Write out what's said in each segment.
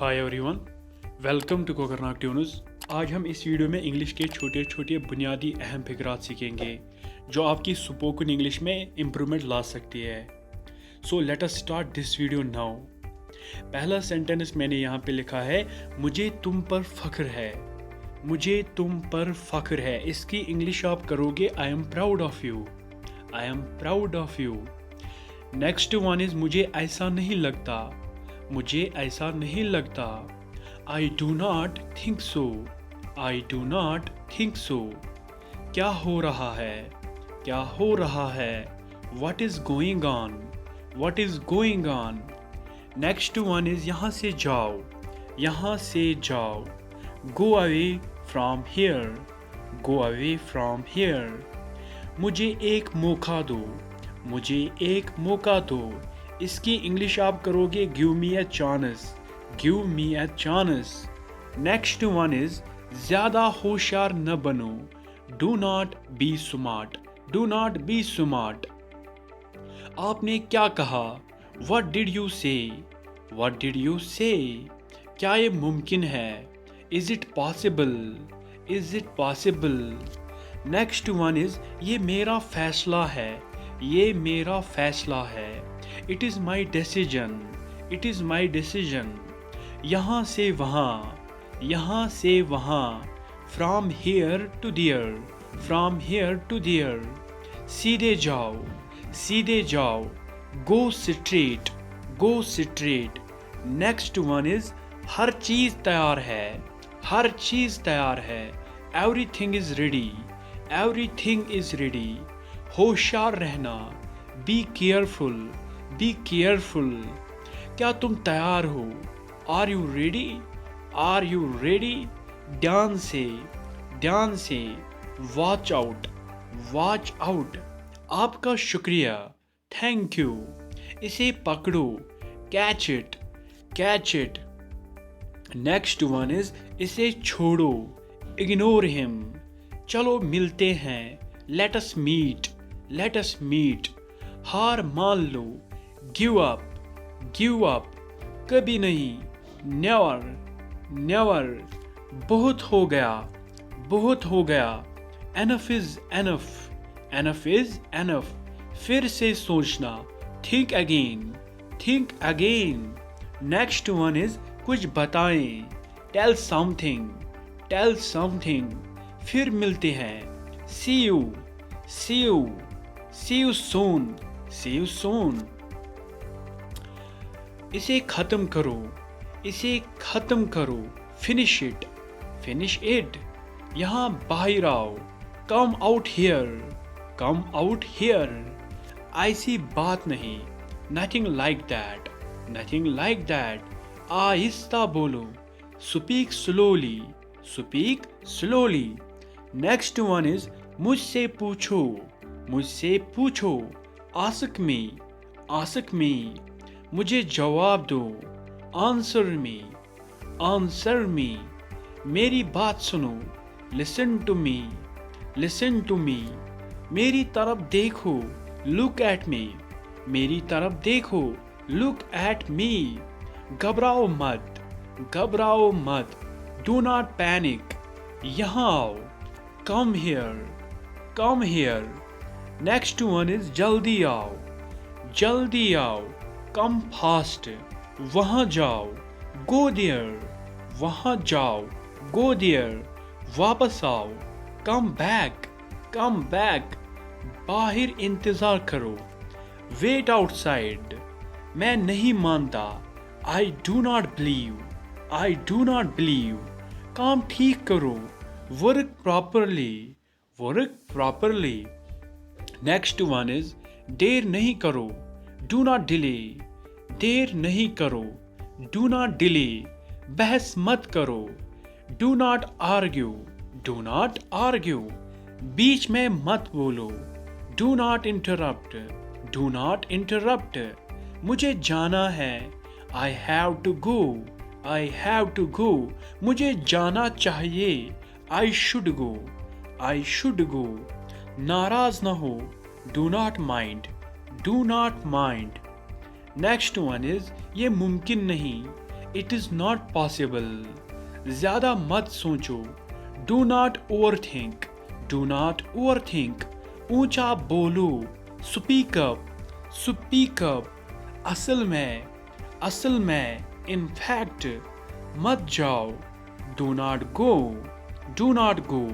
Hi everyone, welcome to Kokernag tunes. आज हम इस वीडियो में इंग्लिश के छोटे छोटे बुनियादी अहम फिकरात सीखेंगे जो आपकी स्पोकन इंग्लिश में इम्प्रूवमेंट ला सकती है। So let us start this video now. पहला सेंटेंस मैंने यहाँ पे लिखा है, मुझे तुम पर फख्र है। मुझे तुम पर फख्र है, इसकी इंग्लिश आप करोगे I am proud of you. I am proud of you. Next one is मुझे ऐसा नहीं लगता। मुझे ऐसा नहीं लगता। I do not think so. I do not think सो। क्या हो रहा है? क्या हो रहा है? What is going on? What is going on? Next one is यहाँ से जाओ। यहाँ से जाओ। Go away from here. Go away from here. मुझे एक मौका दो। मुझे एक मौका दो। इसकी इंग्लिश आप करोगे give me a chance. Give me a chance. Next one is ज्यादा होशियार न बनो। Do not be smart. Do not be smart. आपने क्या कहा? व्हाट डिड यू से? व्हाट डिड यू से? क्या ये मुमकिन है? Is it possible? Is it possible? Next one is ये मेरा फैसला है। ये मेरा फैसला है। It is my decision. It is my decision. यहाँ से वहाँ। यहाँ से वहाँ। From here to there. From here to there. सीधे जाओ। सीधे जाओ। Go straight. Go straight. Next one is हर चीज़ तैयार है। हर चीज़ तैयार है। Everything is ready. Everything is ready. होशियार रहना। Be careful. Be careful. क्या तुम तैयार हो? Are you ready? Are you ready? ध्यान से। ध्यान से। Watch out. Watch out. आपका शुक्रिया। Thank you. इसे पकड़ो। Catch it. Catch it. Next one is इसे छोड़ो। Ignore him. चलो मिलते हैं। Let us meet. Let us meet. हार मान लो। Give up. Give up. कभी नहीं। नेवर। नेवर। बहुत हो गया। बहुत हो गया। Enough is enough. Enough is enough. फिर से सोचना। Think again. Think again. Next one is कुछ बताएं। Tell something. Tell something. फिर मिलते हैं। See you. See you. See you soon. See you soon. इसे खत्म करो। इसे खत्म करो। Finish it. Finish it. यहाँ बाहर आओ। Come out here. Come out here. ऐसी बात नहीं। Nothing like that. Nothing like that. आहिस्ता बोलो। Speak slowly. Speak slowly. Next one is मुझसे पूछो। मुझसे पूछो। Ask me. Ask me. मुझे जवाब दो। Answer me. Answer me. मेरी बात सुनो। Listen to me. Listen to me. मेरी तरफ देखो। Look at me. मेरी तरफ देखो। लुक एट मी। घबराओ मत। घबराओ मत। Do not panic. यहाँ आओ। Come here. Come here. Next one is जल्दी आओ। जल्दी आओ। Come fast. वहाँ जाओ। Go there. वहाँ जाओ। Go there. वापस आओ। Come back. Come back. बाहर इंतजार करो। Wait outside. मैं नहीं मानता। I do not believe. I do not believe. काम ठीक करो। Work properly. Work properly. Next one is देर नहीं करो। Do not delay. देर नहीं करो। Do not delay. बहस मत करो। Do not argue. Do not argue. बीच में मत बोलो। Do not interrupt. Do not interrupt. मुझे जाना है। I have to go. I have to go. मुझे जाना चाहिए। I should go. I should go. नाराज ना हो। Do not mind. Do not mind. Next one is ये मुमकिन नहीं। It is not possible. ज़्यादा मत सोचो। Do not over think. Do not overthink. ऊंचा बोलो। Speak up. Speak up. असल में इन फैक्ट। मत जाओ। Do not go. Do not go.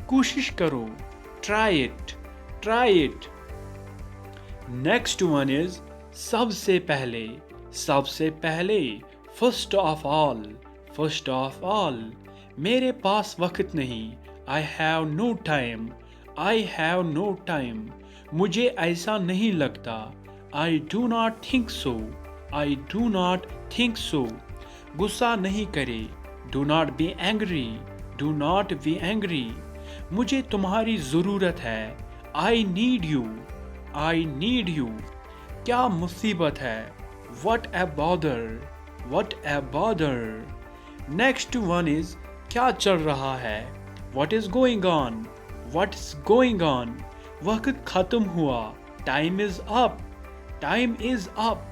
कोशिश करो। Try it. Try it. Next one is सबसे पहले। सबसे पहले। First of all. First of all. मेरे पास वक्त नहीं। I have no time. I have no time. मुझे ऐसा नहीं लगता। I do not think so. I do not think so. गुस्सा नहीं करे। Do not be angry. Do not be angry. मुझे तुम्हारी ज़रूरत है। I need you. I need you. क्या मुसीबत है। What A bother. What A bother. Next one is क्या चल रहा है। What is going on. What is going on. वक्त खत्म हुआ। Time is up. Time is up.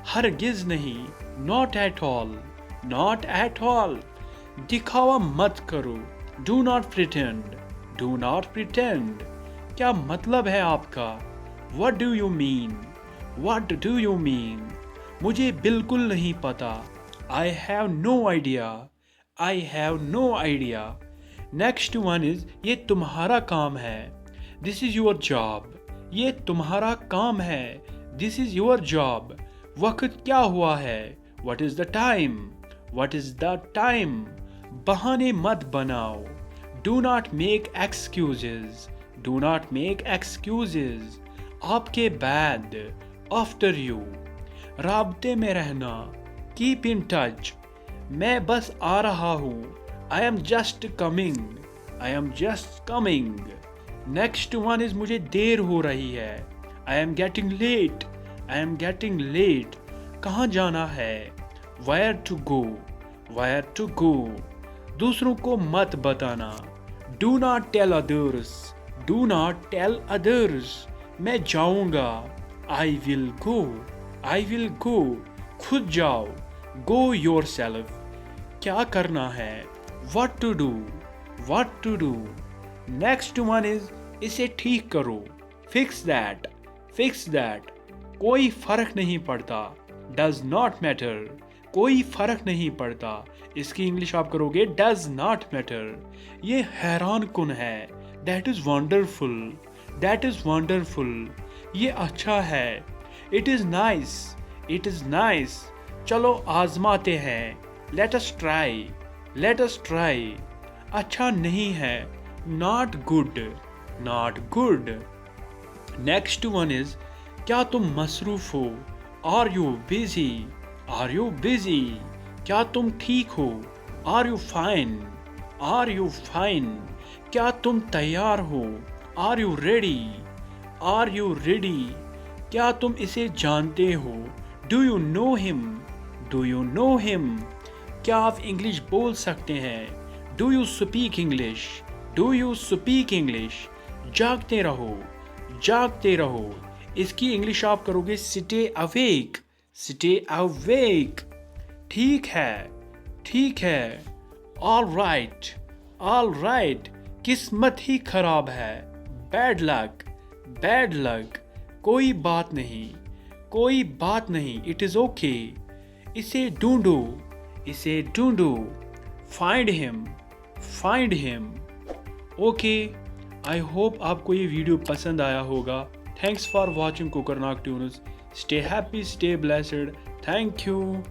हरगिज नहीं। Not at all. Not at all. दिखावा मत करो। Do not pretend. Do not pretend. क्या मतलब है आपका। What do you mean. What do you mean. मुझे बिल्कुल नहीं पता। I have no idea. I have no idea. Next one is ये तुम्हारा काम है। This is your job. ये तुम्हारा काम है। This is your job. वक्त क्या हुआ है। What is the time. What is the time. बहाने मत बनाओ। Do not make excuses. Do not make excuses. आपके बाद। After you. राब्ते में रहना। Keep in touch. मैं बस आ रहा हूँ। I am just coming. I am just coming. Next one is मुझे देर हो रही है। I am getting late. I am getting late. कहाँ जाना है। Where to go. Where to go. दूसरों को मत बताना। Do not tell others. Do not tell others. मैं जाऊंगा। I will go. I will go. खुद जाओ। Go yourself. क्या करना है। What to do. What to do. Next one is इसे ठीक करो। Fix that. Fix that. कोई फर्क नहीं पड़ता। Does not matter. कोई फर्क नहीं पड़ता। इसकी इंग्लिश आप करोगे डज नॉट मैटर। ये हैरान कुन है। That is wonderful. That is wonderful. ये अच्छा है। It is nice. It is nice. चलो आजमाते हैं। Let us try. Let us try. अच्छा नहीं है। Not good. Not good. Next one is क्या तुम मसरूफ हो। Are you busy. Are you busy. क्या तुम ठीक हो। Are you fine. Are you fine. क्या तुम तैयार हो। Are you ready. Are you ready. क्या तुम इसे जानते हो। Do you know him. Do you know him. क्या आप इंग्लिश बोल सकते हैं। Do you speak English. Do you speak English. जागते रहो। जागते रहो। इसकी इंग्लिश आप करोगे स्टे अवेक। Stay awake. ठीक है। ठीक है। All right. All right. किस्मत ही खराब है। Bad luck. Bad luck. कोई बात नहीं। कोई बात नहीं। It is okay. इसे ढूंढो। इसे ढूंढो। Find him. Find him. Okay. I hope आपको ये वीडियो पसंद आया होगा। Thanks for watching Kokernag tunes. Stay happy, stay blessed. Thank you.